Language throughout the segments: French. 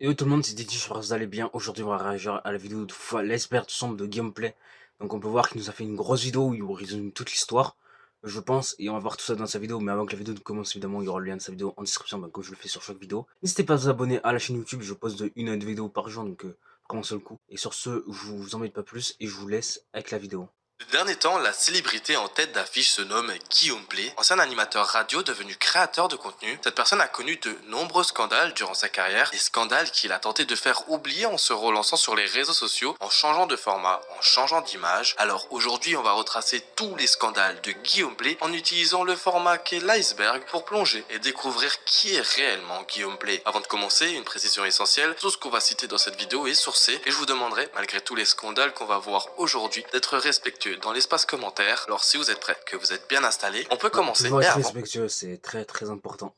Yo tout le monde, c'est Didi, j'espère que vous allez bien. Aujourd'hui, on va réagir à la vidéo de l'iceberg tout sombre de Gameplay. Donc on peut voir qu'il nous a fait une grosse vidéo où il résume toute l'histoire, je pense, et on va voir tout ça dans sa vidéo. Mais avant que la vidéo ne commence, évidemment, il y aura le lien de sa vidéo en description, comme je le fais sur chaque vidéo. N'hésitez pas à vous abonner à la chaîne YouTube, je poste de 1 à 2 vidéos par jour, donc vraiment seul coup. Et sur ce, je vous embête pas plus et je vous laisse avec la vidéo. Ces derniers temps, la célébrité en tête d'affiche se nomme Guillaume Play, ancien animateur radio devenu créateur de contenu. Cette personne a connu de nombreux scandales durant sa carrière, des scandales qu'il a tenté de faire oublier en se relançant sur les réseaux sociaux, en changeant de format, en changeant d'image. Alors aujourd'hui, on va retracer tous les scandales de Guillaume Play en utilisant le format qu'est l'iceberg pour plonger et découvrir qui est réellement Guillaume Play. Avant de commencer, une précision essentielle, tout ce qu'on va citer dans cette vidéo est sourcé et je vous demanderai, malgré tous les scandales qu'on va voir aujourd'hui, d'être respectueux dans l'espace commentaire. Alors si vous êtes prêts, que vous êtes bien installés, on peut Ouais, commencer. toujours Mais être avant, respectueux, c'est très très important.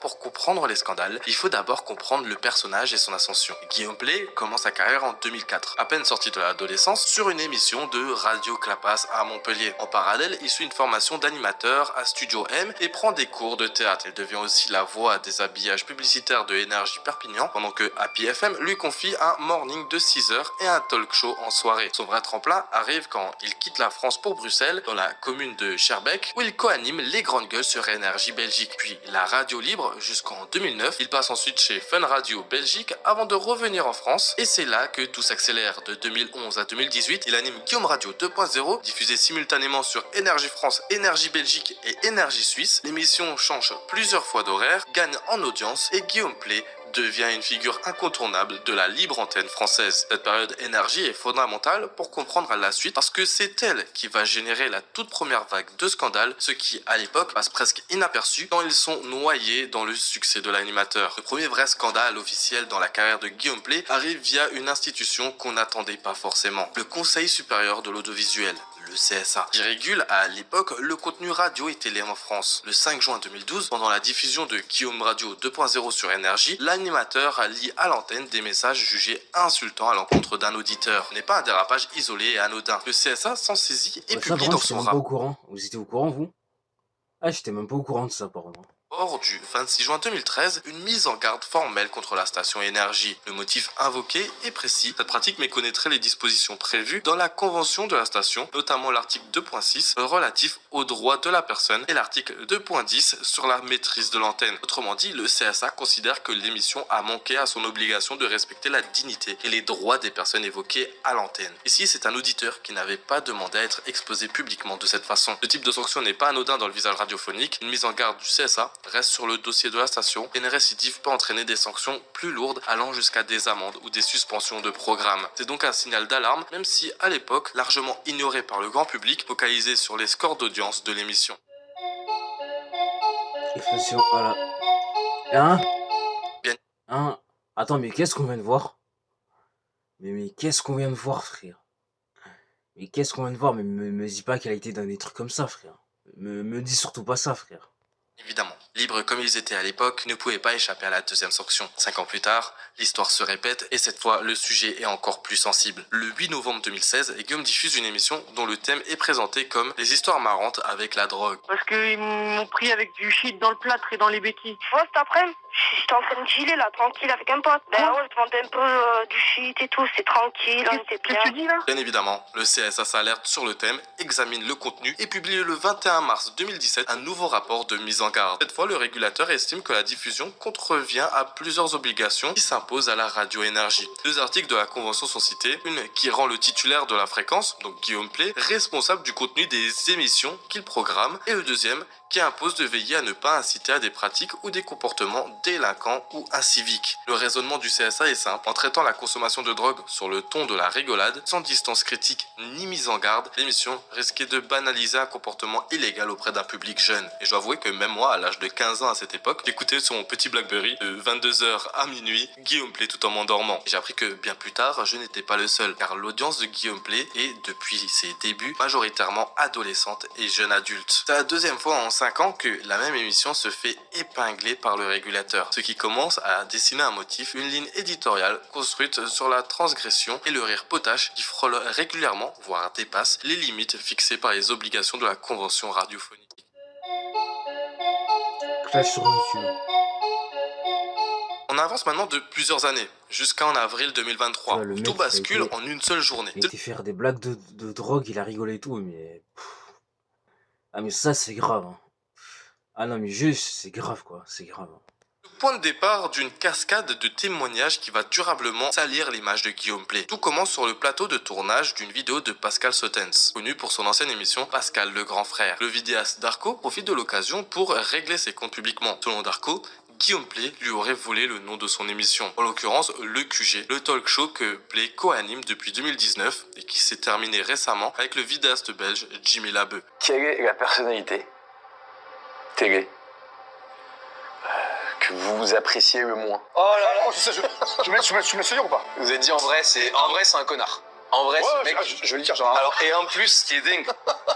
pour comprendre les scandales, il faut d'abord comprendre le personnage et son ascension. Guillaume Play commence sa carrière en 2004, à peine sorti de l'adolescence, sur une émission de Radio Clapas à Montpellier. En parallèle, il suit une formation d'animateur à Studio M et prend des cours de théâtre. Il devient aussi la voix des habillages publicitaires de Énergie Perpignan, pendant que Happy FM lui confie un morning de 6 heures et un talk show en soirée. Son vrai tremplin arrive quand il quitte la France pour Bruxelles, dans la commune de Schaerbeek, où il co-anime les grandes gueules sur Énergie Belgique, puis la radio libre jusqu'en 2009. Il passe ensuite chez Fun Radio Belgique avant de revenir en France et c'est là que tout s'accélère. De 2011 à 2018, il anime Guillaume Radio 2.0, diffusé simultanément sur Énergie France, Énergie Belgique et Énergie Suisse. L'émission change plusieurs fois d'horaire, gagne en audience et Guillaume Play devient une figure incontournable de la libre antenne française. Cette période énergie est fondamentale pour comprendre la suite parce que c'est elle qui va générer la toute première vague de scandales, ce qui à l'époque passe presque inaperçu quand ils sont noyés dans le succès de l'animateur. Le premier vrai scandale officiel dans la carrière de Guillaume Play arrive via une institution qu'on n'attendait pas forcément, le Conseil supérieur de l'audiovisuel, le CSA, qui régule à l'époque le contenu radio et télé en France. Le 5 juin 2012, pendant la diffusion de Guillaume Radio 2.0 sur Énergie, l'animateur a lié à l'antenne des messages jugés insultants à l'encontre d'un auditeur. Ce n'est pas un dérapage isolé et anodin. Le CSA s'en saisit et Ouais, ça, publie par contre, dans j'étais son même pas au rapport courant. Vous étiez au courant, vous? Ah, j'étais même pas au courant de ça, par contre. du 26 juin 2013, une mise en garde formelle contre la station Énergie. Le motif invoqué est précis. Cette pratique méconnaîtrait les dispositions prévues dans la convention de la station, notamment l'article 2.6 relatif aux droits de la personne et l'article 2.10 sur la maîtrise de l'antenne. Autrement dit, le CSA considère que l'émission a manqué à son obligation de respecter la dignité et les droits des personnes évoquées à l'antenne. Ici, c'est un auditeur qui n'avait pas demandé à être exposé publiquement de cette façon. Ce type de sanction n'est pas anodin dans le visage radiophonique. Une mise en garde du CSA reste sur le dossier de la station et une récidive peut entraîner des sanctions plus lourdes allant jusqu'à des amendes ou des suspensions de programme. C'est donc un signal d'alarme, même si à l'époque largement ignoré par le grand public, focalisé sur les scores d'audience de l'émission. Exposition, voilà. Hein? Bien Hein? Attends, mais qu'est-ce qu'on vient de voir? Mais qu'est-ce qu'on vient de voir, frère? Mais qu'est-ce qu'on vient de voir? Mais me dis pas qu'elle a été dans des trucs comme ça, frère. Me dis surtout pas ça, frère. Évidemment, libres comme ils étaient à l'époque, ne pouvaient pas échapper à la deuxième sanction. 5 ans plus tard, l'histoire se répète et cette fois, le sujet est encore plus sensible. Le 8 novembre 2016, Guillaume diffuse une émission dont le thème est présenté comme les histoires marrantes avec la drogue. Parce qu'ils m'ont pris avec du shit dans le plâtre et dans les béquilles. Moi, cet après-midi, j'étais en train de chiller là, tranquille avec un pote. Ben ouais, je demandais un peu du shit et tout, c'est tranquille, on était bien. Qu'est-ce que tu dis là? Bien évidemment, le CSA s'alerte sur le thème, examine le contenu et publie le 21 mars 2017 un nouveau rapport de mise en garde. Cette fois, le régulateur estime que la diffusion contrevient à plusieurs obligations qui s'imposent à la radio énergie. Deux articles de la convention sont cités, une qui rend le titulaire de la fréquence, donc Guillaume Play, responsable du contenu des émissions qu'il programme, et le deuxième qui impose de veiller à ne pas inciter à des pratiques ou des comportements délinquants ou inciviques. Le raisonnement du CSA est simple. En traitant la consommation de drogue sur le ton de la rigolade, sans distance critique ni mise en garde, l'émission risquait de banaliser un comportement illégal auprès d'un public jeune. Et je dois avouer que même moi, à l'âge de 15 ans à cette époque, j'écoutais sur mon petit Blackberry de 22 h à minuit Guillaume Play tout en m'endormant. Et j'ai appris que bien plus tard, je n'étais pas le seul, car l'audience de Guillaume Play est, depuis ses débuts, majoritairement adolescente et jeune adulte. C'est la deuxième fois en 5 ans que la même émission se fait épingler par le régulateur, ce qui commence à dessiner un motif, une ligne éditoriale construite sur la transgression et le rire potache qui frôle régulièrement, voire dépasse, les limites fixées par les obligations de la convention radiophonique. Clash sur YouTube. On On avance maintenant de plusieurs années, jusqu'en avril Tu 2023, vois, le où mec, tout il a bascule été, en une seule journée. il a été faire des blagues de drogue, il a rigolé et tout, mais... Ah, mais ça, c'est grave, hein. Ah non, mais juste, c'est grave, quoi, c'est grave, hein. Le point de départ d'une cascade de témoignages qui va durablement salir l'image de Guillaume Play. Tout commence sur le plateau de tournage d'une vidéo de Pascal Sotens, connu pour son ancienne émission Pascal le Grand Frère. Le vidéaste Darko profite de l'occasion pour régler ses comptes publiquement. Selon Darko, Guillaume Play lui aurait volé le nom de son émission, en l'occurrence le QG, le talk show que Play co-anime depuis 2019 et qui s'est terminé récemment avec le vidéaste belge Jimmy Labeu. Quelle est la personnalité télé que vous appréciez le moins? Oh là là, tu me sais ou pas? Vous avez dit en vrai, c'est un connard. En vrai, ce mec. Je vais le dire, genre. Alors, et en plus, ce qui est dingue,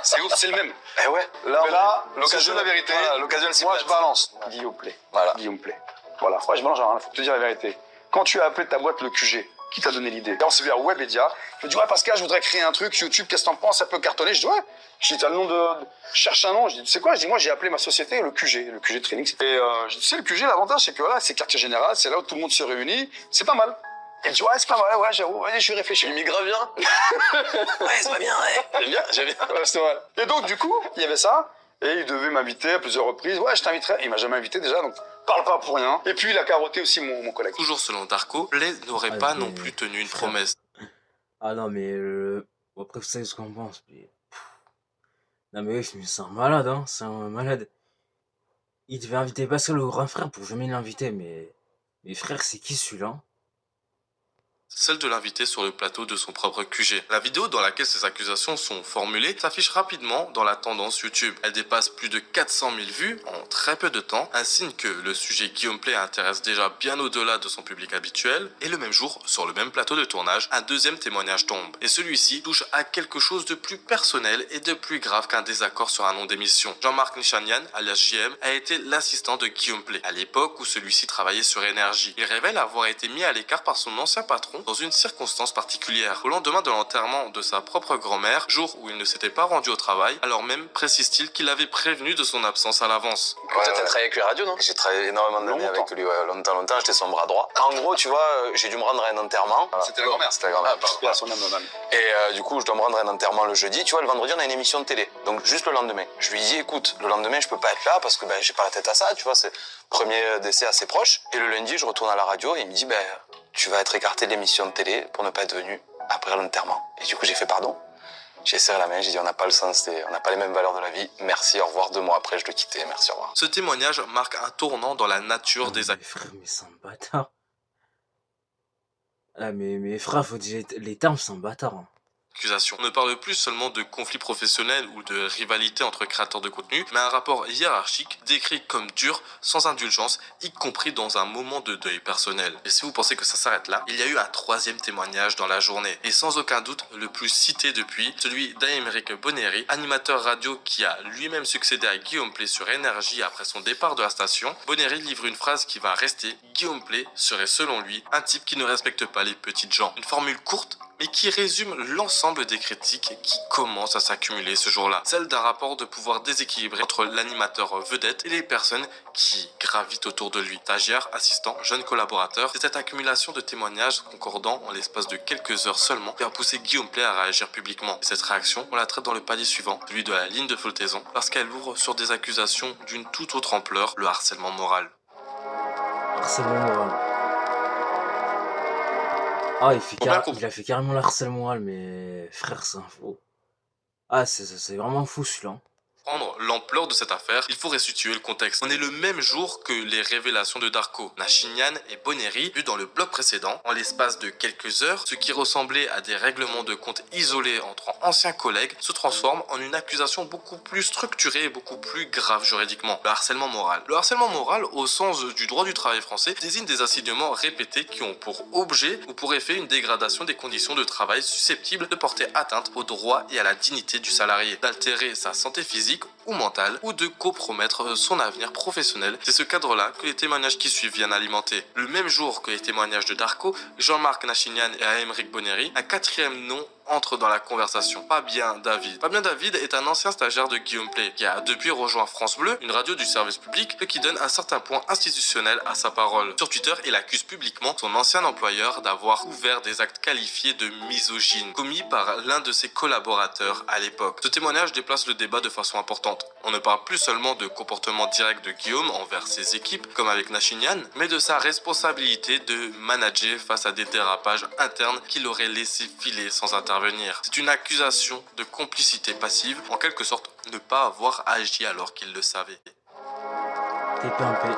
c'est ouf, c'est le même. Eh ouais. Là, l'occasion de la vérité. Voilà, l'occasion, c'est moi, je balance. Guillaume Play. Voilà. Guillaume Play. Voilà. Moi, je balance, genre, faut te dire la vérité. Quand tu as appelé ta boîte le QG, qui t'a donné l'idée? Là, on s'est vu à Webedia. Je me dis, ouais, Pascal, je voudrais créer un truc, YouTube, qu'est-ce que t'en penses? Ça peut cartonner. Je dis, ouais. Je dis, t'as le nom de. Je cherche un nom. Je dis, tu sais quoi? Je dis, moi, j'ai appelé ma société le QG Training. Et je dis, tu sais, le QG, l'avantage, c'est que voilà, c'est quartier général, c'est là où tout le monde se réunit. C'est pas mal. Et je dis, ouais, c'est pas mal, ouais, j'avoue, vas-y, je vais réfléchir. Il migrave bien. Ouais, c'est pas bien, ouais. J'aime bien. Ouais, c'est vrai. Et donc, du coup, il y avait ça, et il devait m'inviter à plusieurs reprises. Ouais, je t'inviterai. Il m'a jamais invité déjà, donc parle pas pour rien. Et puis, il a carotté aussi mon collègue. Toujours selon Darko, Play n'aurait Ah, pas mais- non plus tenu une frère. promesse. Ah non, mais... Bon, après, vous savez ce qu'on pense, mais... Non, mais oui, c'est un malade, hein, c'est un malade. Il devait inviter Pascal le grand frère pour jamais l'inviter, mais... Mais frère, c'est qui celui-là? Celle de l'invité sur le plateau de son propre QG. La vidéo dans laquelle ces accusations sont formulées s'affiche rapidement dans la tendance YouTube. Elle dépasse plus de 400 000 vues en très peu de temps, un signe que le sujet Guillaume Play intéresse déjà bien au-delà de son public habituel. Et le même jour, sur le même plateau de tournage, un deuxième témoignage tombe. Et celui-ci touche à quelque chose de plus personnel et de plus grave qu'un désaccord sur un nom d'émission. Jean-Marc Nichanian, alias JM, a été l'assistant de Guillaume Play, à l'époque où celui-ci travaillait sur Énergie. Il révèle avoir été mis à l'écart par son ancien patron dans une circonstance particulière. Au lendemain de l'enterrement de sa propre grand-mère, jour où il ne s'était pas rendu au travail, alors même précise-t-il qu'il avait prévenu de son absence à l'avance. Toi, t'as travaillé avec lui à radio, non? J'ai travaillé énormément d'années Longtemps. avec lui, ouais, longtemps, j'étais son bras droit. En gros, tu vois, j'ai dû me rendre à un enterrement. Voilà. C'était la grand-mère. C'était la grand-mère. Paix à son âme, madame. Et du coup, je dois me rendre à un enterrement le jeudi. Tu vois, le vendredi, on a une émission de télé. Donc, juste le lendemain. Je lui dis, écoute, le lendemain, je peux pas être là parce que j'ai pas la tête à ça. Tu vois, c'est premier décès assez proche. Et le lundi, je retourne à la radio et il me dit, tu vas être écarté de l'émission de télé pour ne pas être venu après l'enterrement. Et du coup, j'ai fait pardon. J'ai serré la main, j'ai dit, on n'a pas le sens, on n'a pas les mêmes valeurs de la vie. Merci, au revoir. 2 mois après, je le quittais. Merci, au revoir. Ce témoignage marque un tournant dans la nature des Mais frère, mais c'est un bâtard. Ah, mais frère, faut dire les termes, c'est un bâtard, hein. accusations. On ne parle plus seulement de conflits professionnels ou de rivalité entre créateurs de contenu, mais un rapport hiérarchique décrit comme dur, sans indulgence, y compris dans un moment de deuil personnel. Et si vous pensez que ça s'arrête là, il y a eu un troisième témoignage dans la journée, et sans aucun doute le plus cité depuis, celui d'Aymeric Bonnery, animateur radio qui a lui-même succédé à Guillaume Play sur Énergie après son départ de la station. Bonnery livre une phrase qui va rester: Guillaume Play serait selon lui un type qui ne respecte pas les petites gens. Une formule courte, mais qui résume l'ensemble des critiques qui commencent à s'accumuler ce jour-là. Celle d'un rapport de pouvoir déséquilibré entre l'animateur vedette et les personnes qui gravitent autour de lui. Stagiaires, assistants, jeunes collaborateurs, c'est cette accumulation de témoignages concordants en l'espace de quelques heures seulement qui a poussé Guillaume Play à réagir publiquement. Et cette réaction, on la traite dans le palier suivant, celui de la ligne de flottaison, parce qu'elle ouvre sur des accusations d'une toute autre ampleur, le harcèlement moral. Harcèlement moral. Ah, Faut bien comprendre. il a fait carrément le harcèlement moral, mais frère, c'est un faux. Ah, c'est vraiment fou celui-là. Comprendre l'ampleur de cette affaire, il faut restituer le contexte. On est le même jour que les révélations de Darko. Nachinian et Bonnery, vus dans le bloc précédent, en l'espace de quelques heures, ce qui ressemblait à des règlements de compte isolés entre anciens collègues, se transforme en une accusation beaucoup plus structurée et beaucoup plus grave juridiquement. Le harcèlement moral. Le harcèlement moral, au sens du droit du travail français, désigne des assignements répétés qui ont pour objet ou pour effet une dégradation des conditions de travail susceptibles de porter atteinte aux droits et à la dignité du salarié, d'altérer sa santé physique ou mentale, ou de compromettre son avenir professionnel. C'est ce cadre-là que les témoignages qui suivent viennent alimenter. Le même jour que les témoignages de Darko, Jean-Marc Nachinian et Aymeric Bonnery, un quatrième nom entre dans la conversation. Fabien David. Fabien David est un ancien stagiaire de Guillaume Play qui a depuis rejoint France Bleu, une radio du service public, ce qui donne un certain point institutionnel à sa parole. Sur Twitter, il accuse publiquement son ancien employeur d'avoir ouvert des actes qualifiés de misogynes commis par l'un de ses collaborateurs à l'époque. Ce témoignage déplace le débat de façon importante. On ne parle plus seulement de comportement direct de Guillaume envers ses équipes, comme avec Nachinian, mais de sa responsabilité de manager face à des dérapages internes qu'il aurait laissé filer sans intervenir. C'est une accusation de complicité passive, en quelque sorte ne pas avoir agi alors qu'il le savait. TPMP.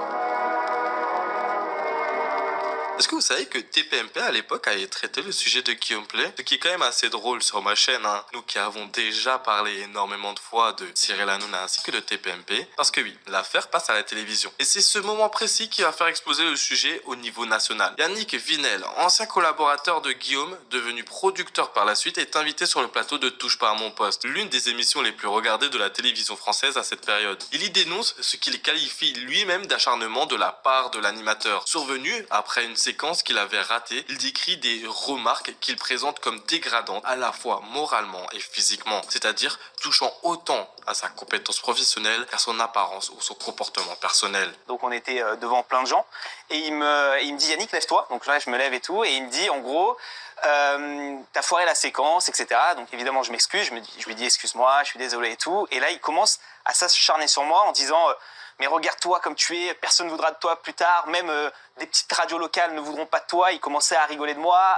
Est-ce que vous savez que TPMP à l'époque avait traité le sujet de Guillaume Play? Ce qui est quand même assez drôle sur ma chaîne, hein. Nous qui avons déjà parlé énormément de fois de Cyril Hanouna ainsi que de TPMP. Parce que oui, l'affaire passe à la télévision. Et c'est ce moment précis qui va faire exploser le sujet au niveau national. Yannick Vinel, ancien collaborateur de Guillaume, devenu producteur par la suite, est invité sur le plateau de Touche pas à mon poste, l'une des émissions les plus regardées de la télévision française à cette période. Il y dénonce ce qu'il qualifie lui-même d'acharnement de la part de l'animateur. Survenu après une séquence qu'il avait ratée, il décrit des remarques qu'il présente comme dégradantes à la fois moralement et physiquement, c'est-à-dire touchant autant à sa compétence professionnelle qu'à son apparence ou son comportement personnel. Donc on était devant plein de gens et il me dit Yannick, lève-toi. Donc là je me lève et tout et il me dit en gros t'as foiré la séquence, etc. Donc évidemment je m'excuse, je lui dis excuse-moi, je suis désolé et tout. Et là il commence à s'acharner sur moi en disant mais regarde-toi comme tu es, personne ne voudra de toi plus tard, même des petites radios locales ne voudront pas de toi. Il commençait à rigoler de moi,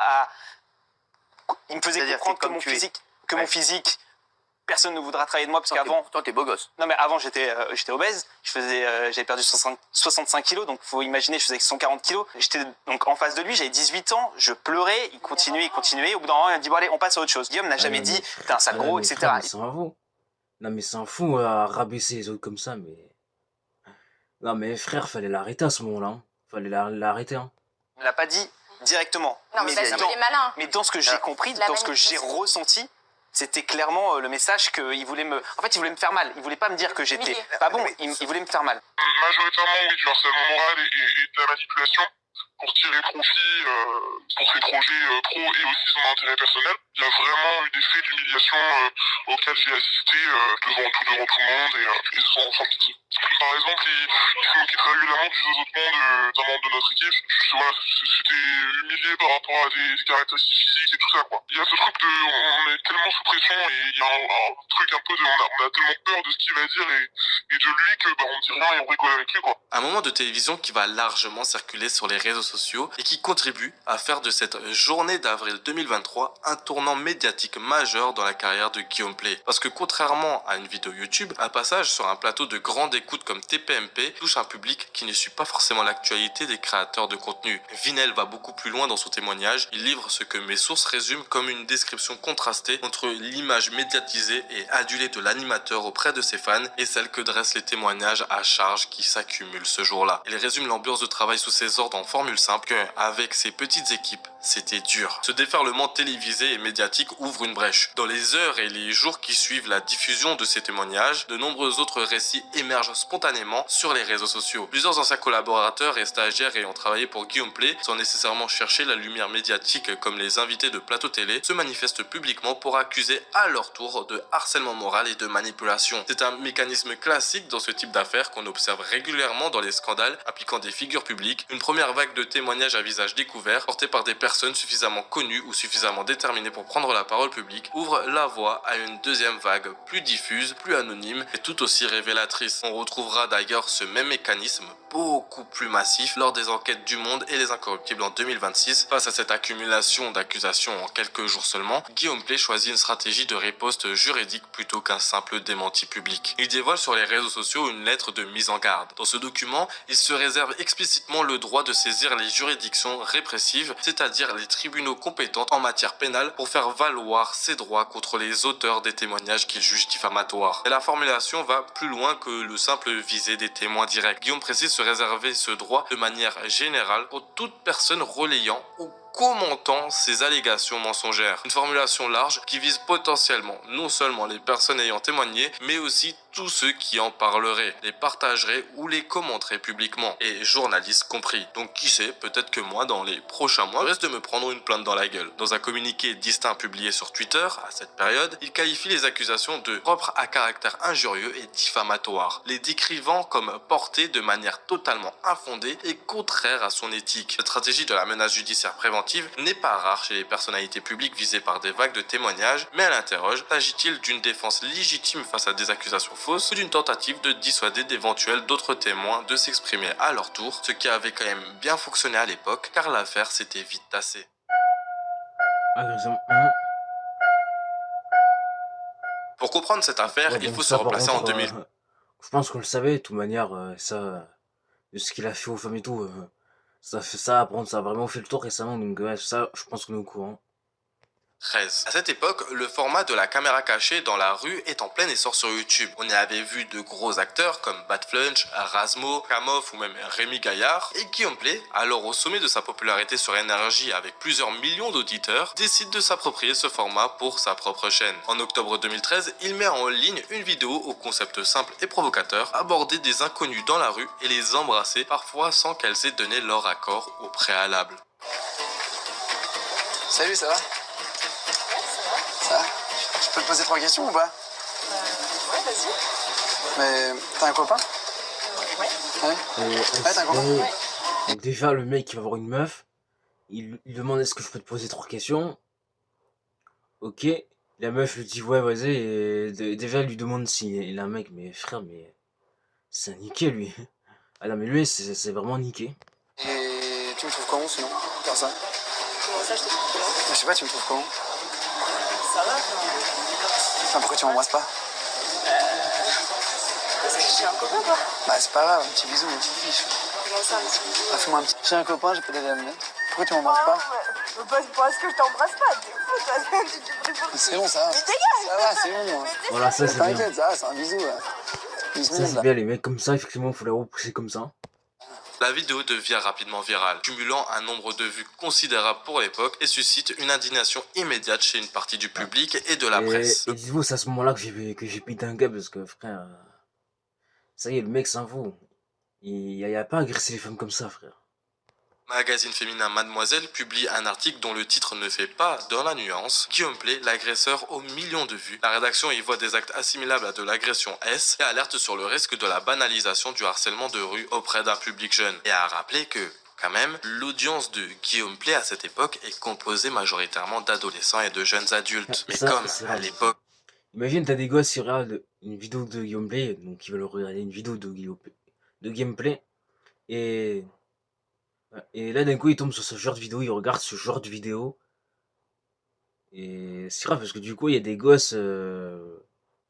il me faisait comprendre que mon physique, personne ne voudra travailler de moi parce qu'avant... Pourtant, t'es beau gosse. Non mais avant j'étais obèse, j'avais perdu 65 kilos, donc faut imaginer je faisais 140 kilos. J'étais donc en face de lui, j'avais 18 ans, je pleurais, il continuait. Au bout d'un moment il m'a dit bon allez on passe à autre chose. Guillaume n'a jamais dit t'es un sale gros, etc. Frère, c'est un fou. Non mais c'est un fou à rabaisser les autres comme ça, mais... Non mais frère, fallait l'arrêter à ce moment-là. Hein. Fallait l'arrêter. Hein. Il ne l'a pas dit directement. Non, mais parce qu'il est malin. Mais dans ce que j'ai compris, dans ce que j'ai ressenti, c'était clairement le message qu'il voulait me... En fait, il voulait me faire mal. Il voulait pas me dire que j'étais pas bon, il voulait me faire mal. Majoritairement, oui, du harcèlement moral et de la manipulation pour tirer profit pour ses projets pro et aussi son intérêt personnel. Il y a vraiment eu des faits d'humiliation auxquels j'ai assisté devant tout le monde et sans pitié. Par exemple, il se moquait très régulièrement du zozotement d'un membre de notre équipe. Voilà, c'était humilié par rapport à des caractéristiques physiques et tout ça, quoi. Il y a ce truc de, on est tellement sous pression et il y a un truc un peu de, on a tellement peur de ce qu'il va dire et de lui que, on dit rien et on rigole avec lui, quoi. Un moment de télévision qui va largement circuler sur les réseaux sociaux et qui contribue à faire de cette journée d'avril 2023 un tournant médiatique majeur dans la carrière de Guillaume Play. Parce que contrairement à une vidéo YouTube, un passage sur un plateau de grande écoute comme TPMP touche un public qui ne suit pas forcément l'actualité des créateurs de contenu. Vinel va beaucoup plus loin dans son témoignage, il livre ce que mes sources résument comme une description contrastée entre l'image médiatisée et adulée de l'animateur auprès de ses fans et celle que dressent les témoignages à charge qui s'accumulent ce jour-là. Il résume l'ambiance de travail sous ses ordres en formule simple que, avec ses petites équipes, c'était dur. Ce déferlement télévisé et médiatique ouvre une brèche. Dans les heures et les jours qui suivent la diffusion de ces témoignages, de nombreux autres récits émergent spontanément sur les réseaux sociaux. Plusieurs anciens collaborateurs et stagiaires ayant travaillé pour Guillaume Play, sans nécessairement chercher la lumière médiatique comme les invités de plateau télé, se manifestent publiquement pour accuser à leur tour de harcèlement moral et de manipulation. C'est un mécanisme classique dans ce type d'affaires qu'on observe régulièrement dans les scandales impliquant des figures publiques. Une première vague de témoignages à visage découvert, portés par des personnes suffisamment connues ou suffisamment déterminées pour prendre la parole publique, ouvre la voie à une deuxième vague plus diffuse, plus anonyme et tout aussi révélatrice. On retrouvera d'ailleurs ce même mécanisme beaucoup plus massif lors des enquêtes du Monde et les Incorruptibles en 2026. Face à cette accumulation d'accusations en quelques jours seulement, Guillaume Play choisit une stratégie de riposte juridique plutôt qu'un simple démenti public. Il dévoile sur les réseaux sociaux une lettre de mise en garde. Dans ce document, il se réserve explicitement le droit de saisir les juridictions répressives, c'est-à-dire les tribunaux compétents en matière pénale pour faire valoir ses droits contre les auteurs des témoignages qu'il juge diffamatoires. Et la formulation va plus loin que le simple visé des témoins directs. Guillaume précise se réserver ce droit de manière générale pour toute personne relayant ou commentant ces allégations mensongères. Une formulation large qui vise potentiellement non seulement les personnes ayant témoigné, mais aussi tous ceux qui en parleraient, les partageraient ou les commenteraient publiquement, et journalistes compris. Donc qui sait, peut-être que moi, dans les prochains mois, je risque de me prendre une plainte dans la gueule. Dans un communiqué distinct publié sur Twitter, à cette période, il qualifie les accusations de propres à caractère injurieux et diffamatoire, les décrivant comme portées de manière totalement infondée et contraire à son éthique. Cette stratégie de la menace judiciaire préventive n'est pas rare chez les personnalités publiques visées par des vagues de témoignages, mais elle interroge, s'agit-il d'une défense légitime face à des accusations fausses ou d'une tentative de dissuader d'éventuels d'autres témoins de s'exprimer à leur tour, ce qui avait quand même bien fonctionné à l'époque car l'affaire s'était vite tassée. Agression 1. Pour comprendre cette affaire, Ouais, il donc faut se ça, par replacer en contre, 2000. je pense qu'on le savait, de toute manière, ça, de ce qu'il a fait aux femmes et tout, ça fait ça, apprendre, ça a vraiment fait le tour récemment, donc ouais, ça, je pense qu'on est au courant. 13. À cette époque, le format de la caméra cachée dans la rue est en plein essor sur YouTube. On y avait vu de gros acteurs comme Batflunch, Rasmo, Kamoff ou même Rémi Gaillard. Et Guillaume Play, alors au sommet de sa popularité sur Énergie avec plusieurs millions d'auditeurs, décide de s'approprier ce format pour sa propre chaîne. En octobre 2013, il met en ligne une vidéo au concept simple et provocateur, aborder des inconnus dans la rue et les embrasser, parfois sans qu'elles aient donné leur accord au préalable. Salut, ça va? Ça va? Je peux te poser 3 questions ou pas? Ouais, vas-y. Mais t'as un copain? Ouais. Ouais? T'as un copain? Ouais. Donc déjà, le mec, il va voir une meuf, il demande est-ce que je peux te poser 3 questions? Ok, la meuf lui dit ouais, vas-y, et déjà, elle lui demande si il a un mec, mais frère, mais c'est un niqué, lui. Ah non, mais lui, c'est vraiment niqué. Et tu me trouves comment sinon? Faire ça? Comment ça, je te trouve comment? Je sais pas, tu me trouves comment? Ça va? Enfin, pourquoi tu m'embrasses pas? Parce que j'ai un copain, quoi. Bah, c'est pas grave, un petit bisou, une petite fiche. Comment ça, un petit bisou? Ah, fais-moi un petit. J'ai un copain, j'ai pas d'aller à la mettre. Pourquoi tu m'embrasses pas? Parce que je t'embrasse pas, t'es fou, toi. Tu te pris pour qui? C'est bon, ça va. Mais dégage! Ça va, c'est bon. Voilà, ça, c'est bien. T'inquiète, ça va, c'est un bisou là. Ça, Bismillah, c'est là. bien, les mecs comme ça, effectivement, faut les repousser comme ça. La vidéo devient rapidement virale, cumulant un nombre de vues considérable pour l'époque et suscite une indignation immédiate chez une partie du public et de la presse. Et dites-vous, c'est à ce moment-là que j'ai pété un câble, parce que, frère, ça y est, le mec s'en fout. Il y a pas à agresser les femmes comme ça, frère. Magazine féminin Mademoiselle publie un article dont le titre ne fait pas dans la nuance. Guillaume Play, l'agresseur aux millions de vues. La rédaction y voit des actes assimilables à de l'agression S et alerte sur le risque de la banalisation du harcèlement de rue auprès d'un public jeune. Et a rappelé que, quand même, l'audience de Guillaume Play à cette époque est composée majoritairement d'adolescents et de jeunes adultes. Mais Ça, comme c'est à vrai. l'époque, Imagine, t'as des gosses qui regardent une vidéo de gameplay, donc ils veulent regarder une vidéo de gameplay, et là d'un coup ils tombent sur ce genre de vidéo, ils regardent ce genre de vidéo, et c'est grave parce que du coup il y a des gosses,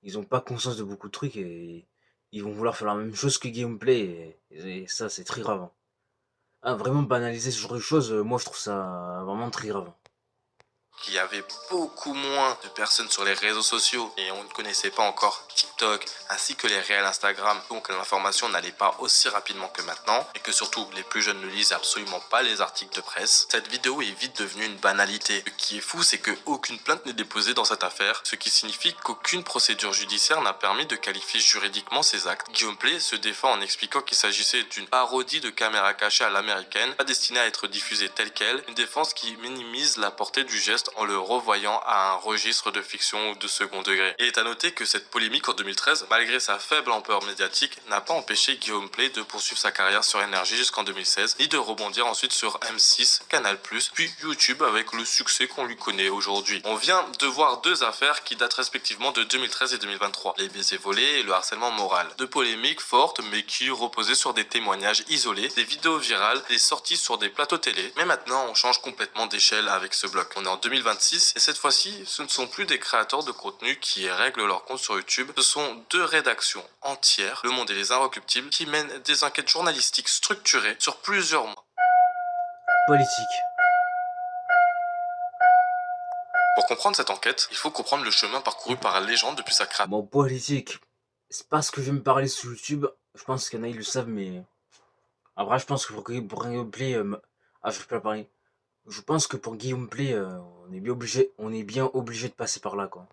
ils ont pas conscience de beaucoup de trucs, et ils vont vouloir faire la même chose que gameplay, et ça c'est très grave. Ah, vraiment banaliser ce genre de choses, moi je trouve ça vraiment très grave. qu'il y avait beaucoup moins de personnes sur les réseaux sociaux et on ne connaissait pas encore TikTok ainsi que les réels Instagram, donc l'information n'allait pas aussi rapidement que maintenant et que surtout les plus jeunes ne lisent absolument pas les articles de presse, cette vidéo est vite devenue une banalité. Ce qui est fou, c'est qu'aucune plainte n'est déposée dans cette affaire, ce qui signifie qu'aucune procédure judiciaire n'a permis de qualifier juridiquement ces actes. Guillaume Play se défend en expliquant qu'il s'agissait d'une parodie de caméra cachée à l'américaine, pas destinée à être diffusée telle quelle, une défense qui minimise la portée du geste en le revoyant à un registre de fiction ou de second degré. Il est à noter que cette polémique en 2013, malgré sa faible ampleur médiatique, n'a pas empêché Guillaume Play de poursuivre sa carrière sur Énergie jusqu'en 2016, ni de rebondir ensuite sur M6, Canal+, puis YouTube avec le succès qu'on lui connaît aujourd'hui. On vient de voir deux affaires qui datent respectivement de 2013 et 2023, les baisers volés et le harcèlement moral. Deux polémiques fortes mais qui reposaient sur des témoignages isolés, des vidéos virales, des sorties sur des plateaux télé. Mais maintenant on change complètement d'échelle avec ce bloc. On est en 2026 et cette fois-ci ce ne sont plus des créateurs de contenu qui règlent leur compte sur YouTube, ce sont deux rédactions entières, Le Monde et Les Inrecuptibles, qui mènent des enquêtes journalistiques structurées sur plusieurs mois. Politique. Pour comprendre cette enquête, il faut comprendre le chemin parcouru par la légende depuis sa création. Bon, politique, c'est pas ce que je vais me parler sur YouTube. Je pense qu'il y en a, ils le savent, mais après, je pense que pour Guillaume Play, je peux pas parler. Je pense que pour Guillaume Play, on est bien obligé de passer par là, quoi.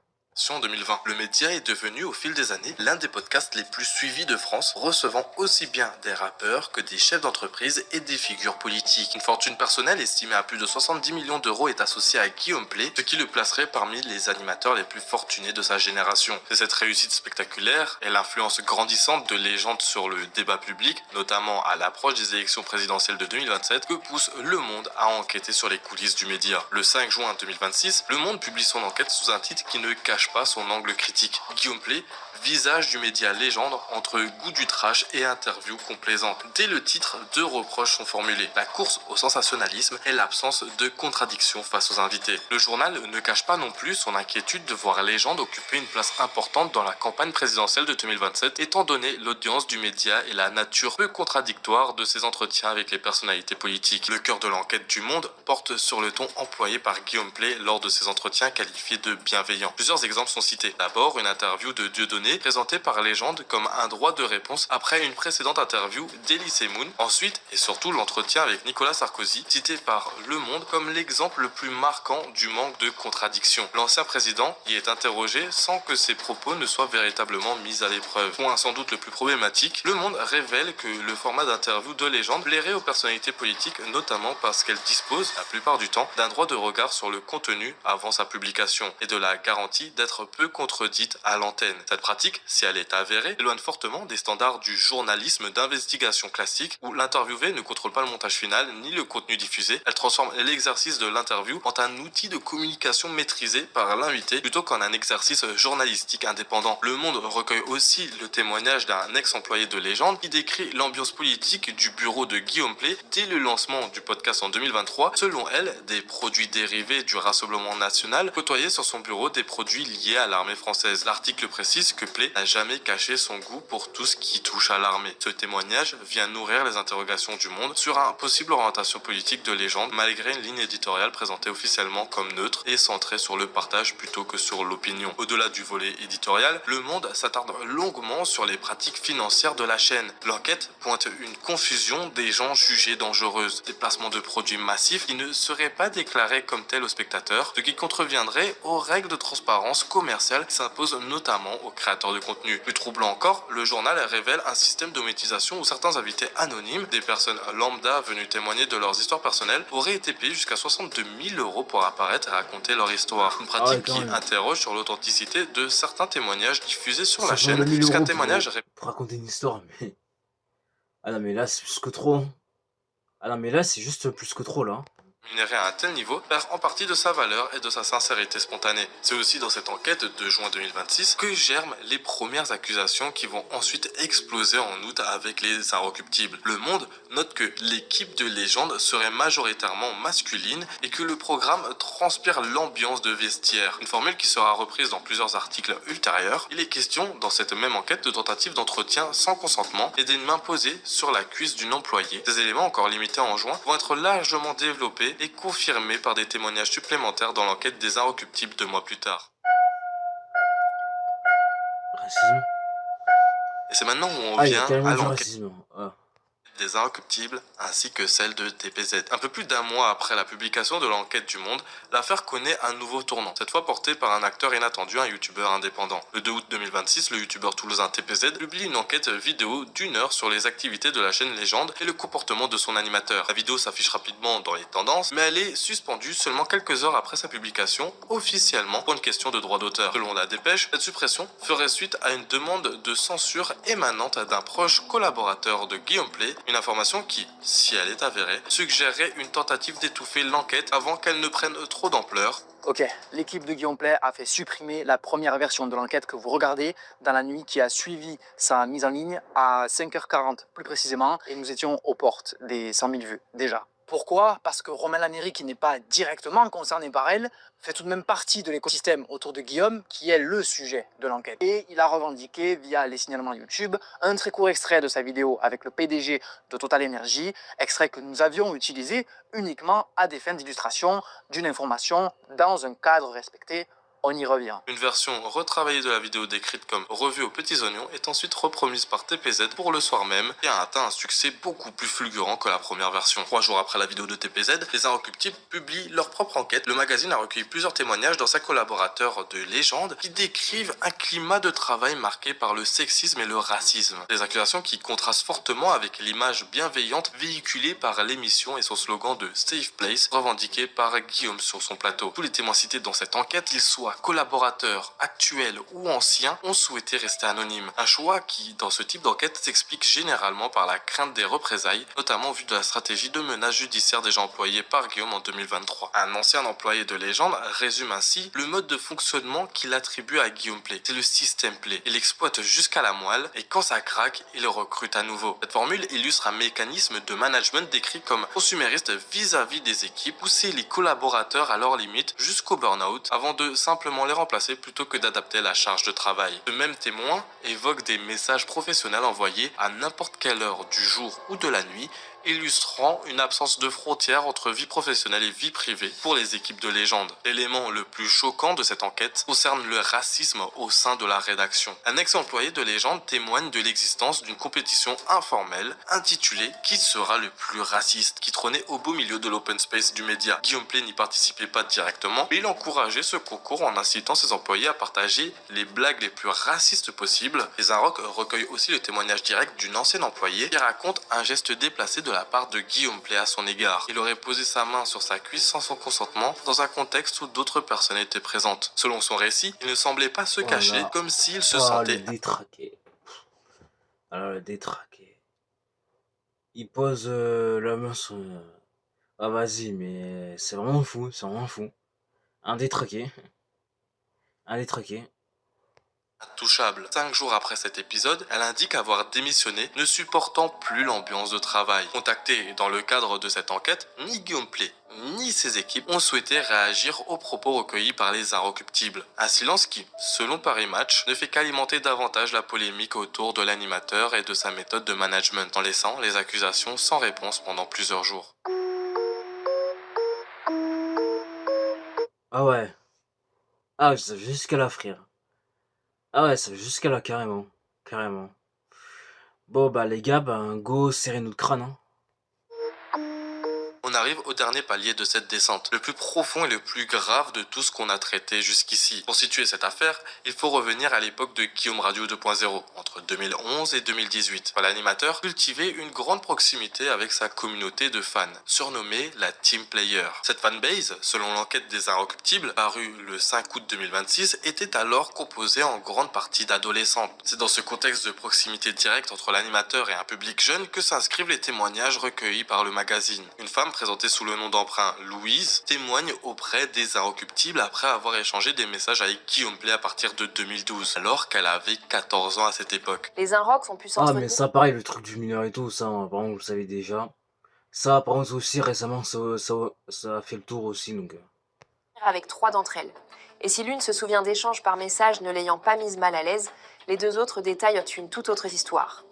En 2020, le média est devenu au fil des années l'un des podcasts les plus suivis de France, recevant aussi bien des rappeurs que des chefs d'entreprise et des figures politiques. Une fortune personnelle estimée à plus de 70 millions d'euros est associée à Guillaume Play, ce qui le placerait parmi les animateurs les plus fortunés de sa génération. C'est cette réussite spectaculaire et l'influence grandissante de légendes sur le débat public, notamment à l'approche des élections présidentielles de 2027, que pousse Le Monde à enquêter sur les coulisses du média. Le 5 juin 2026, Le Monde publie son enquête sous un titre qui ne cache pas son angle critique. Guillaume Play, visage du média légende entre goût du trash et interview complaisante. Dès le titre, 2 reproches sont formulés. La course au sensationnalisme et l'absence de contradiction face aux invités. Le journal ne cache pas non plus son inquiétude de voir Légende occuper une place importante dans la campagne présidentielle de 2027, étant donné l'audience du média et la nature peu contradictoire de ses entretiens avec les personnalités politiques. Le cœur de l'enquête du Monde porte sur le ton employé par Guillaume Play lors de ses entretiens qualifiés de bienveillants. Plusieurs exemples sont cités. D'abord, une interview de Dieudonné présenté par Légende comme un droit de réponse après une précédente interview d'Elysée Moon. Ensuite, et surtout, l'entretien avec Nicolas Sarkozy, cité par Le Monde comme l'exemple le plus marquant du manque de contradiction. L'ancien président y est interrogé sans que ses propos ne soient véritablement mis à l'épreuve. Point sans doute le plus problématique, Le Monde révèle que le format d'interview de Légende plairait aux personnalités politiques, notamment parce qu'elles disposent, la plupart du temps, d'un droit de regard sur le contenu avant sa publication et de la garantie d'être peu contredite à l'antenne. Cette pratique, si elle est avérée, éloigne fortement des standards du journalisme d'investigation classique où l'interviewé ne contrôle pas le montage final ni le contenu diffusé. Elle transforme l'exercice de l'interview en un outil de communication maîtrisé par l'invité plutôt qu'en un exercice journalistique indépendant. Le Monde recueille aussi le témoignage d'un ex-employé de Légende qui décrit l'ambiance politique du bureau de Guillaume Play dès le lancement du podcast en 2023. Selon elle, des produits dérivés du Rassemblement national côtoyaient sur son bureau des produits liés à l'armée française. L'article précise que Play n'a jamais caché son goût pour tout ce qui touche à l'armée. Ce témoignage vient nourrir les interrogations du Monde sur une possible orientation politique de Légende, malgré une ligne éditoriale présentée officiellement comme neutre et centrée sur le partage plutôt que sur l'opinion. Au-delà du volet éditorial, Le Monde s'attarde longuement sur les pratiques financières de la chaîne. L'enquête pointe une confusion des gens jugés dangereuses, des placements de produits massifs qui ne seraient pas déclarés comme tels aux spectateurs, ce qui contreviendrait aux règles de transparence commerciale qui s'imposent notamment aux créateurs de contenu. Plus troublant encore, le journal révèle un système de monétisation où certains invités anonymes, des personnes lambda venues témoigner de leurs histoires personnelles, auraient été payés jusqu'à 62 000 euros pour apparaître et raconter leur histoire. Une pratique qui interroge sur l'authenticité de certains témoignages diffusés sur la chaîne, jusqu'à témoignage pour raconter une histoire, mais... Ah non, mais là, c'est plus que trop. Ah non, mais là, c'est juste plus que trop, là. Rémunéré à un tel niveau perd en partie de sa valeur et de sa sincérité spontanée. C'est aussi dans cette enquête de juin 2026 que germent les premières accusations qui vont ensuite exploser en août avec les Inrecuptibles. Le Monde note que l'équipe de Légende serait majoritairement masculine et que le programme transpire l'ambiance de vestiaire. Une formule qui sera reprise dans plusieurs articles ultérieurs. Il est question dans cette même enquête de tentatives d'entretien sans consentement et d'une main posée sur la cuisse d'une employée. Ces éléments encore limités en juin vont être largement développés et confirmé par des témoignages supplémentaires dans l'enquête des Inrecuptibles 2 mois plus tard. Racisme. Et c'est maintenant où on vient à l'enquête Ah. des Inrecuptibles ainsi que celle de DPZ. Un peu plus d'un mois après la publication de l'enquête du Monde, l'affaire connaît un nouveau tournant, cette fois porté par un acteur inattendu, un youtubeur indépendant. Le 2 août 2026, le youtubeur toulousain TPZ publie une enquête vidéo d'1 heure sur les activités de la chaîne Légende et le comportement de son animateur. La vidéo s'affiche rapidement dans les tendances, mais elle est suspendue seulement quelques heures après sa publication, officiellement pour une question de droit d'auteur. Selon la dépêche, cette suppression ferait suite à une demande de censure émanante d'un proche collaborateur de Guillaume Play, une information qui, si elle est avérée, suggérerait une tentative d'étouffer l'enquête avant qu'elle ne prenne trop d'ampleur. Ok, l'équipe de Guillaume Play a fait supprimer la première version de l'enquête que vous regardez dans la nuit qui a suivi sa mise en ligne à 5h40 plus précisément, et nous étions aux portes des 100 000 vues déjà. Pourquoi? Parce que Romain Lannéry, qui n'est pas directement concerné par elle, fait tout de même partie de l'écosystème autour de Guillaume, qui est le sujet de l'enquête. Et il a revendiqué, via les signalements YouTube, un très court extrait de sa vidéo avec le PDG de Total Energy, extrait que nous avions utilisé uniquement à des fins d'illustration d'une information dans un cadre respecté On y revient. Une version retravaillée de la vidéo décrite comme revue aux petits oignons est ensuite repromise par TPZ pour le soir même et a atteint un succès beaucoup plus fulgurant que la première version. 3 jours après la vidéo de TPZ, les Inrecuptibles publient leur propre enquête. Le magazine a recueilli plusieurs témoignages d'anciens collaborateurs de légende qui décrivent un climat de travail marqué par le sexisme et le racisme. Des accusations qui contrastent fortement avec l'image bienveillante véhiculée par l'émission et son slogan de Safe Place revendiqué par Guillaume sur son plateau. Tous les témoins cités dans cette enquête, qu'ils soient collaborateurs, actuels ou anciens, ont souhaité rester anonymes. Un choix qui, dans ce type d'enquête, s'explique généralement par la crainte des représailles, notamment au vu de la stratégie de menace judiciaire déjà employée par Guillaume en 2023. Un ancien employé de légende résume ainsi le mode de fonctionnement qu'il attribue à Guillaume Play. C'est le système Play. Il exploite jusqu'à la moelle et quand ça craque, il recrute à nouveau. Cette formule illustre un mécanisme de management décrit comme consumériste vis-à-vis des équipes, pousser les collaborateurs à leur limite jusqu'au burn-out avant de simplement les remplacer plutôt que d'adapter la charge de travail. Ce même témoin évoque des messages professionnels envoyés à n'importe quelle heure du jour ou de la nuit, illustrant une absence de frontières entre vie professionnelle et vie privée pour les équipes de légende. L'élément le plus choquant de cette enquête concerne le racisme au sein de la rédaction. Un ex-employé de légende témoigne de l'existence d'une compétition informelle intitulée « Qui sera le plus raciste ?», qui trônait au beau milieu de l'open space du média. Guillaume Play n'y participait pas directement, mais il encourageait ce concours en incitant ses employés à partager les blagues les plus racistes possibles. Les Inrock recueillent aussi le témoignage direct d'une ancienne employée qui raconte un geste déplacé de la part de Guillaume Play à son égard. Il aurait posé sa main sur sa cuisse sans son consentement dans un contexte où d'autres personnes étaient présentes. Selon son récit, il ne semblait pas se cacher comme s'il se sentait... Le détraqué. Alors le détraqué. Il pose la main sur... Ah vas-y, mais c'est vraiment fou, c'est vraiment fou. Un détraqué. Un détraqué. Intouchable. 5 jours après cet épisode, elle indique avoir démissionné, ne supportant plus l'ambiance de travail. Contactée dans le cadre de cette enquête, ni Guillaume Play ni ses équipes ont souhaité réagir aux propos recueillis par les Inrecuptibles. Un silence qui, selon Paris Match, ne fait qu'alimenter davantage la polémique autour de l'animateur et de sa méthode de management, en laissant les accusations sans réponse pendant plusieurs jours. Ah ouais. Ah ouais, ça va jusqu'à là, frère. Ah ouais, ça va jusqu'à là, carrément. Carrément. Bon, bah les gars, go, serrez notre crâne, hein. On arrive au dernier palier de cette descente, le plus profond et le plus grave de tout ce qu'on a traité jusqu'ici. Pour situer cette affaire, il faut revenir à l'époque de Guillaume Radio 2.0, entre 2011 et 2018. L'animateur cultivait une grande proximité avec sa communauté de fans, surnommée la Team Player. Cette fanbase, selon l'enquête des Inrecuptibles, parue le 5 août 2026, était alors composée en grande partie d'adolescentes. C'est dans ce contexte de proximité directe entre l'animateur et un public jeune que s'inscrivent les témoignages recueillis par le magazine. Une femme présentée sous le nom d'emprunt Louise, témoigne auprès des Inrecuptibles après avoir échangé des messages avec Guillaume Play à partir de 2012, alors qu'elle avait 14 ans à cette époque. Les Inrocks ont pu Ah, s'entretenir mais ça, pareil, le truc du mineur et tout, ça, apparemment, vous le savez déjà. Ça, par contre, aussi, récemment, ça a fait le tour aussi, donc... avec 3 d'entre elles. Et si l'une se souvient d'échanges par message ne l'ayant pas mise mal à l'aise, les 2 autres détaillent une toute autre histoire.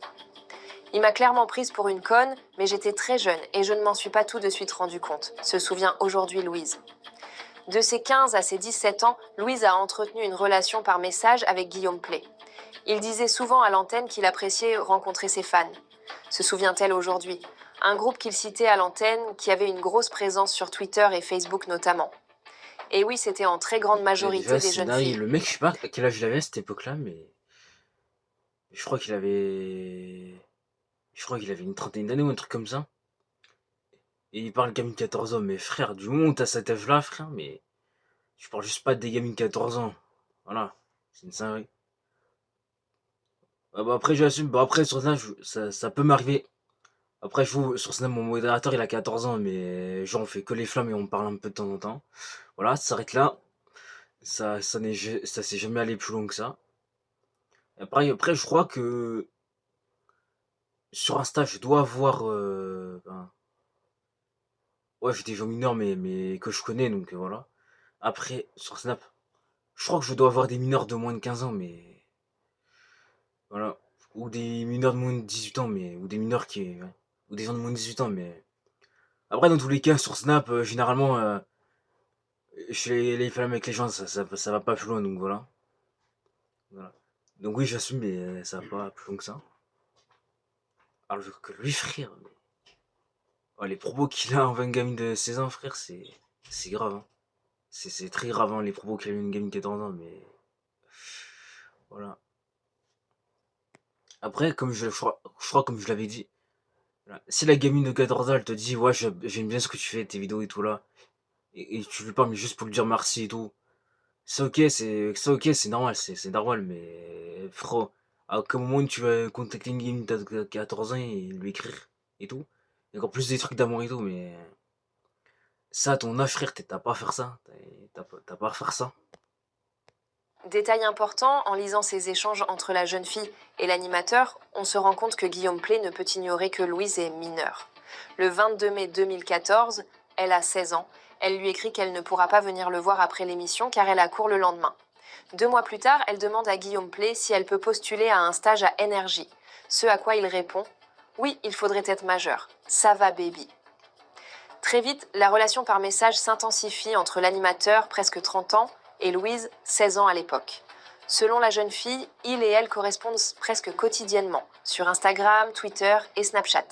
Il m'a clairement prise pour une conne, mais j'étais très jeune et je ne m'en suis pas tout de suite rendu compte, se souvient aujourd'hui Louise. De ses 15 à ses 17 ans, Louise a entretenu une relation par message avec Guillaume Play. Il disait souvent à l'antenne qu'il appréciait rencontrer ses fans. Se souvient-elle aujourd'hui? Un groupe qu'il citait à l'antenne qui avait une grosse présence sur Twitter et Facebook notamment. Et oui, c'était en très grande majorité déjà, des jeunes dingue. filles. Le mec, je sais pas à quel âge il avait à cette époque-là, mais... Je crois qu'il avait... une trentaine d'années ou un truc comme ça. Et il parle gamine de 14 ans. Mais frère, du moment où t'as cet âge-là, frère, mais... Je parle juste pas des gamines de 14 ans. Voilà. C'est une singerie. Ah bah après, j'assume. Bah après, sur Snap, ça peut m'arriver. Après, je vous, sur Snap, mon modérateur, il a 14 ans. Mais genre, on fait que les flammes et on parle un peu de temps en temps. Voilà, ça s'arrête là. Ça s'est jamais allé plus loin que ça. Après, je crois que... Sur Insta, je dois avoir... Ouais, j'ai des gens mineurs, mais que je connais, donc voilà. Après, sur Snap, je crois que je dois avoir des mineurs de moins de 15 ans, mais... Voilà. Ou des mineurs de moins de 18 ans, mais... Ou des mineurs qui... Ouais. Ou des gens de moins de 18 ans, mais... Après, dans tous les cas, sur Snap, généralement... je fais les films avec les gens, ça va pas plus loin, donc voilà. Voilà. Donc oui, j'assume, mais ça va pas plus loin que ça. Alors que lui, frère, oh, les propos qu'il a envers une gamine de 16 ans, frère, c'est grave. Hein. C'est très grave, hein, les propos qu'il a eu une gamine de 14 ans, mais voilà. Après, comme je crois comme je l'avais dit, voilà, si la gamine de 14 ans, elle te dit, ouais, j'aime bien ce que tu fais, tes vidéos et tout là, et tu lui parles mais juste pour lui dire merci et tout, c'est ok, c'est normal, c'est normal, mais frère, à quel moment tu vas contacter une gamine de 14 ans et lui écrire et tout, et encore plus des trucs d'amour et tout, mais ça, à ton âge, frère, t'as pas à faire ça, t'as pas à faire ça. Détail important, en lisant ces échanges entre la jeune fille et l'animateur, on se rend compte que Guillaume Play ne peut ignorer que Louise est mineure. Le 22 mai 2014, elle a 16 ans. Elle lui écrit qu'elle ne pourra pas venir le voir après l'émission car elle a cours le lendemain. 2 mois plus tard, elle demande à Guillaume Play si elle peut postuler à un stage à Énergie. Ce à quoi il répond « Oui, il faudrait être majeur. Ça va, baby ». Très vite, la relation par message s'intensifie entre l'animateur, presque 30 ans, et Louise, 16 ans à l'époque. Selon la jeune fille, il et elle correspondent presque quotidiennement, sur Instagram, Twitter et Snapchat.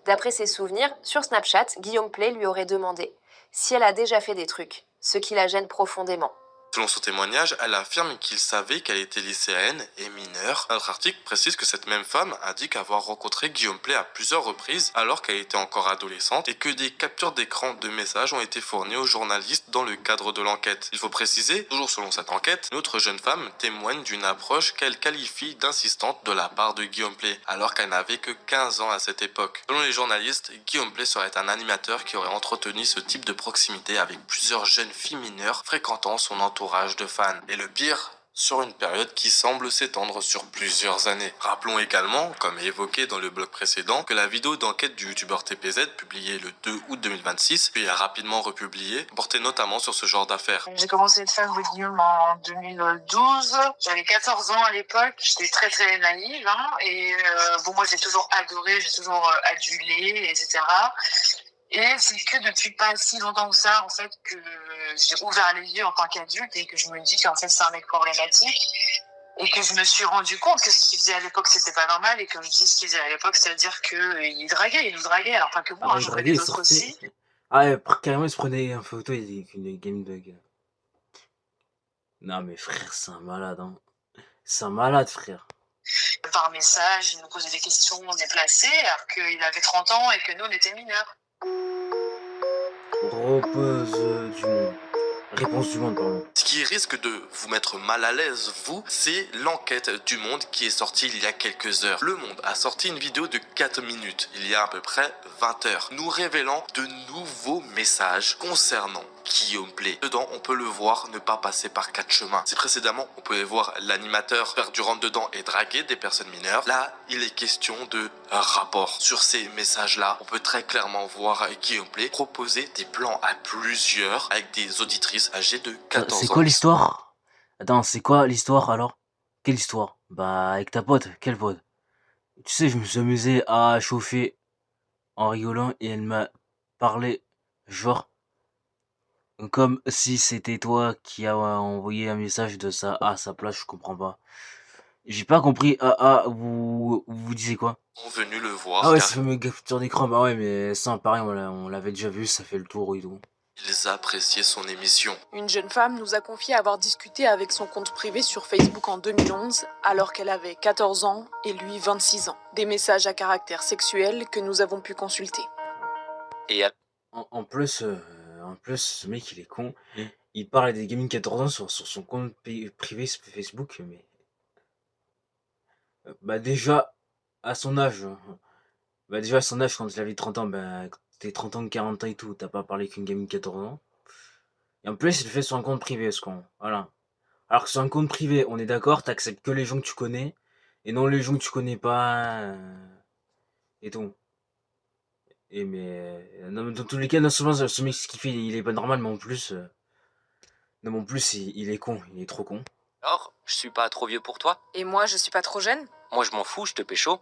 D'après ses souvenirs, sur Snapchat, Guillaume Play lui aurait demandé si elle a déjà fait des trucs, ce qui la gêne profondément. Selon son témoignage, elle affirme qu'il savait qu'elle était lycéenne et mineure. Notre article précise que cette même femme indique avoir rencontré Guillaume Play à plusieurs reprises alors qu'elle était encore adolescente et que des captures d'écran de messages ont été fournies aux journalistes dans le cadre de l'enquête. Il faut préciser, toujours selon cette enquête, notre jeune femme témoigne d'une approche qu'elle qualifie d'insistante de la part de Guillaume Play alors qu'elle n'avait que 15 ans à cette époque. Selon les journalistes, Guillaume Play serait un animateur qui aurait entretenu ce type de proximité avec plusieurs jeunes filles mineures fréquentant son entourage de fans. Et le pire, sur une période qui semble s'étendre sur plusieurs années. Rappelons également, comme évoqué dans le blog précédent, que la vidéo d'enquête du youtubeur TPZ, publiée le 2 août 2026, puis rapidement republiée, portait notamment sur ce genre d'affaires. J'ai commencé à être fan de Guillaume en 2012. J'avais 14 ans à l'époque. J'étais très très naïve. Et bon, moi j'ai toujours adoré, j'ai toujours adulé, etc. Et c'est que depuis pas si longtemps que ça, en fait, que j'ai ouvert les yeux en tant qu'adulte et que je me dis qu'en fait c'est un mec problématique et que je me suis rendu compte que ce qu'il faisait à l'époque c'était pas normal et que je dis ce qu'il faisait à l'époque, c'est-à-dire qu'il nous draguait, alors pas que moi, Il j'en draguait, connais il d'autres aussi. sortait. Ah ouais, carrément, il se prenait en photo avec une game bug. Non mais frère, c'est un malade, hein. C'est un malade, frère. Par message, il nous posait des questions déplacées alors qu'il avait 30 ans et que nous on était mineurs. Repose du monde. Réponse du monde, pardon. Ce qui risque de vous mettre mal à l'aise, vous, c'est l'enquête du Monde qui est sortie il y a quelques heures. Le Monde a sorti une vidéo de 4 minutes, il y a à peu près 20 heures, nous révélant de nouveaux messages concernant Guillaume Play. Dedans, on peut le voir ne pas passer par 4 chemins. Si précédemment, on pouvait voir l'animateur faire du rentre dedans et draguer des personnes mineures, là, il est question de rapport. Sur ces messages-là, on peut très clairement voir Guillaume Play proposer des plans à plusieurs avec des auditrices âgées de 14 ans. C'est quoi l'histoire? Attends, c'est quoi l'histoire alors? Quelle histoire? Bah, avec ta pote, quelle pote? Tu sais, je me suis amusé à chauffer en rigolant et elle m'a parlé, genre, comme si c'était toi qui a envoyé un message de ça à sa place, je comprends pas. J'ai pas compris, vous disiez quoi? Venu le voir. Ah ouais, ça fait mes captures d'écran, bah ouais, mais ça, pareil, on l'avait déjà vu, ça fait le tour et tout. Ils appréciaient son émission. Une jeune femme nous a confié avoir discuté avec son compte privé sur Facebook en 2011, alors qu'elle avait 14 ans et lui 26 ans. Des messages à caractère sexuel que nous avons pu consulter. Et en plus, ce mec, il est con. Il parle à des gamines de 14 ans sur son compte privé Facebook, mais... Bah déjà, à son âge, quand il avait 30 ans, bah, t'es 30 ans, 40 ans et tout, t'as pas parlé qu'une gamine de 14 ans. Et en plus, il le fait sur un compte privé, ce con. Voilà. Alors que sur un compte privé, on est d'accord, t'acceptes que les gens que tu connais, et non les gens que tu connais pas, et tout. Et mais, non, mais dans tous les cas, non seulement ce mec, ce qu'il fait, il est pas normal, mais en plus, non, mais en plus, il est con, il est trop con. Alors, je suis pas trop vieux pour toi? Et moi, je suis pas trop jeune? Moi, je m'en fous, je te pécho.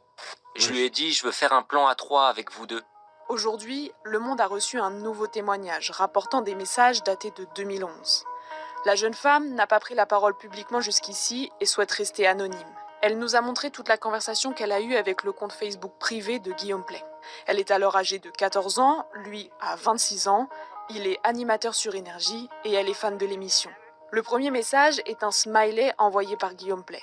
Je lui ai dit, je veux faire un plan à 3 avec vous deux. Aujourd'hui, Le Monde a reçu un nouveau témoignage rapportant des messages datés de 2011. La jeune femme n'a pas pris la parole publiquement jusqu'ici et souhaite rester anonyme. Elle nous a montré toute la conversation qu'elle a eue avec le compte Facebook privé de Guillaume Play. Elle est alors âgée de 14 ans, lui a 26 ans, il est animateur sur Énergie et elle est fan de l'émission. Le premier message est un smiley envoyé par Guillaume Play.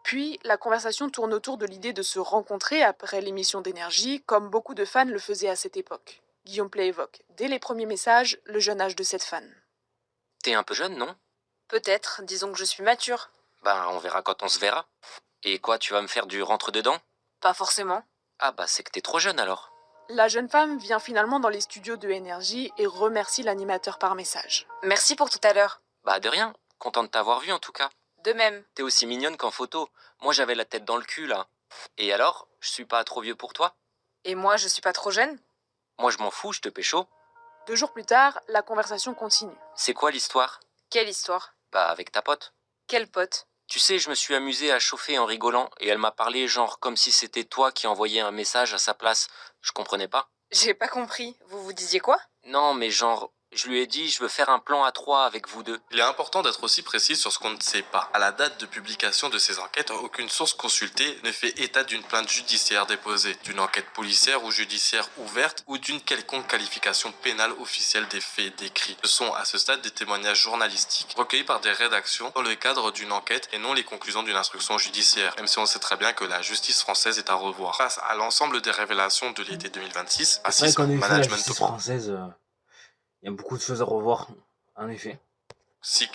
Puis, la conversation tourne autour de l'idée de se rencontrer après l'émission d'Énergie, comme beaucoup de fans le faisaient à cette époque. Guillaume Play évoque, dès les premiers messages, le jeune âge de cette fan. T'es un peu jeune, non? Peut-être, disons que je suis mature. Ben, on verra quand on se verra. Et quoi, tu vas me faire du rentre-dedans? Pas forcément. Ah bah c'est que t'es trop jeune alors. La jeune femme vient finalement dans les studios de Énergie et remercie l'animateur par message. Merci pour tout à l'heure. Bah de rien, content de t'avoir vu en tout cas. De même. T'es aussi mignonne qu'en photo. Moi j'avais la tête dans le cul là. Et alors, je suis pas trop vieux pour toi? Et moi, je suis pas trop jeune? Moi je m'en fous, je te pécho. 2 jours plus tard, la conversation continue. C'est quoi l'histoire? Quelle histoire? Bah avec ta pote. Quelle pote? Tu sais, je me suis amusé à chauffer en rigolant et elle m'a parlé genre comme si c'était toi qui envoyais un message à sa place. Je comprenais pas. J'ai pas compris. Vous vous disiez quoi? Non, mais genre, je lui ai dit je veux faire un plan à 3 avec vous deux. Il est important d'être aussi précis sur ce qu'on ne sait pas. À la date de publication de ces enquêtes, aucune source consultée ne fait état d'une plainte judiciaire déposée, d'une enquête policière ou judiciaire ouverte ou d'une quelconque qualification pénale officielle des faits décrits. Ce sont à ce stade des témoignages journalistiques recueillis par des rédactions dans le cadre d'une enquête et non les conclusions d'une instruction judiciaire, même si on sait très bien que la justice française est à revoir. Face à l'ensemble des révélations de l'été 2026, C'est vrai racisme, qu'en effet, la management justice française, il y a beaucoup de choses à revoir, en effet.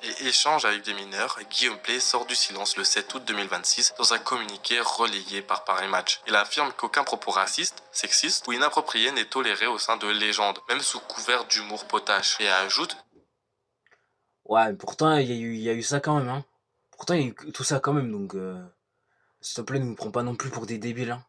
et échange avec des mineurs, Guillaume Play sort du silence le 7 août 2026 dans un communiqué relayé par Paris Match. Il affirme qu'aucun propos raciste, sexiste ou inapproprié n'est toléré au sein de Légende, même sous couvert d'humour potache, et ajoute Ouais, mais pourtant, il y a eu ça quand même, hein. Pourtant, il y a eu tout ça quand même, donc... s'il te plaît, ne nous prends pas non plus pour des débiles, hein.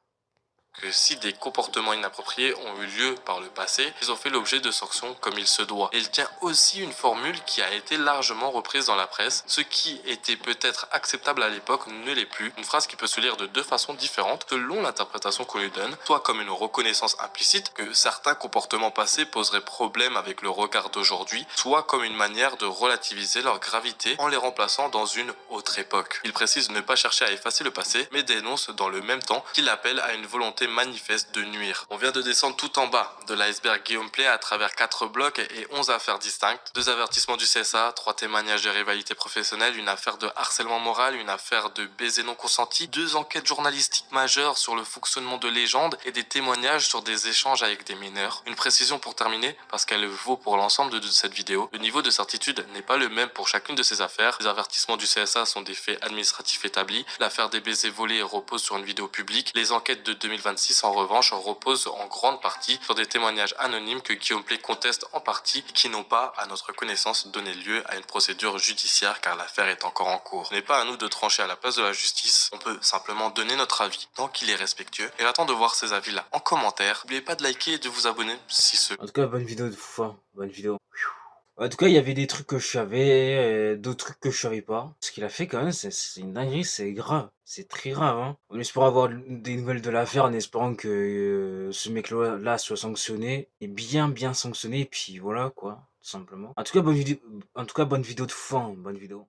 que si des comportements inappropriés ont eu lieu par le passé, ils ont fait l'objet de sanctions comme il se doit. Et il tient aussi une formule qui a été largement reprise dans la presse. Ce qui était peut-être acceptable à l'époque ne l'est plus. Une phrase qui peut se lire de 2 façons différentes selon l'interprétation qu'on lui donne, soit comme une reconnaissance implicite que certains comportements passés poseraient problème avec le regard d'aujourd'hui, soit comme une manière de relativiser leur gravité en les remplaçant dans une autre époque. Il précise ne pas chercher à effacer le passé, mais dénonce dans le même temps qu'il appelle à une volonté manifeste de nuire. On vient de descendre tout en bas de l'iceberg Guillaume Play à travers 4 blocs et 11 affaires distinctes, 2 avertissements du CSA, 3 témoignages de rivalité professionnelle, une affaire de harcèlement moral, une affaire de baiser non consenti, 2 enquêtes journalistiques majeures sur le fonctionnement de Légende et des témoignages sur des échanges avec des mineurs. Une précision pour terminer, parce qu'elle vaut pour l'ensemble de cette vidéo, le niveau de certitude n'est pas le même pour chacune de ces affaires. Les avertissements du CSA sont des faits administratifs établis, l'affaire des baisers volés repose sur une vidéo publique, les enquêtes de 2026 en revanche repose en grande partie sur des témoignages anonymes que Guillaume Play conteste en partie et qui n'ont pas, à notre connaissance, donné lieu à une procédure judiciaire car l'affaire est encore en cours. Ce n'est pas à nous de trancher à la place de la justice, on peut simplement donner notre avis tant qu'il est respectueux et j'attends de voir ces avis là en commentaire. N'oubliez pas de liker et de vous abonner si ce... En tout cas, bonne vidéo de Foufa, bonne vidéo. En tout cas, il y avait des trucs que je savais, d'autres trucs que je savais pas. Ce qu'il a fait quand même, c'est une dinguerie, c'est grave. C'est très grave, hein. En espérant avoir des nouvelles de l'affaire, en espérant que ce mec-là soit sanctionné. Et bien sanctionné, et puis voilà, quoi, tout simplement. En tout cas, bonne vidéo de Foufa, hein, bonne vidéo.